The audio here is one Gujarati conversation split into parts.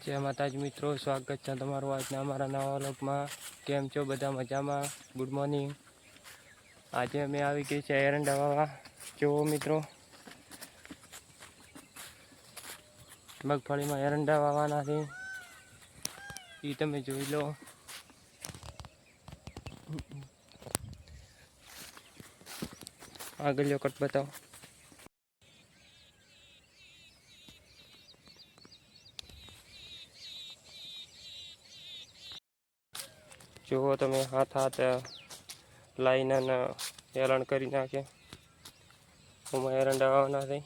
જય માતાજી મિત્રો, સ્વાગત છે તમારું આજના અમારા નવા વ્લોગમાં। કેમ છો બધા? મજામાં? Good morning. આજે અમે આવી ગઈ છે એરંડા વાવવા। જુઓ મિત્રો, મગફળીમાં એરંડા વાવવાના છે, એ તમે જોઈ લો। આગળ કટ બતાવો। જુઓ તમે, હાથ લાઈને એરણ કરી નાખે। હું એરંડા વાવવાના છે।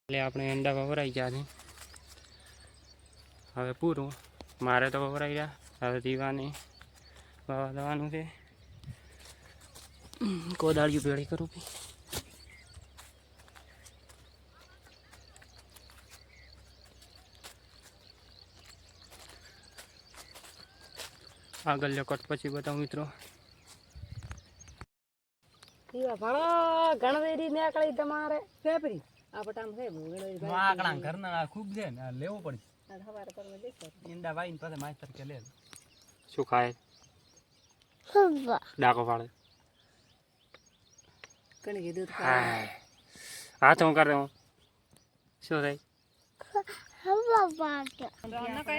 એટલે આપણે એંડા વવરાઈ ગયા છે, હવે પૂરું। મારે તો વવરાઈ ગયા, હવે દીવાને વાવા દેવાનું છે। કોદાળિયું ભેળી કરું બી। આગળ કટ પછી બતાવું મિત્રો। ગણવેરી નીકળી તમારે ફેબરી આ પટામ છે આકડા ઘરના ખૂબ છે ને લેવું પડશે। સવારે પરમે દેખો ઈંડા વાઈને પછી માસ્તર કે લે શું ખાય? ડાકો પાડે। કણી કીધું હાથ હું કરી દઉં, શું થાય?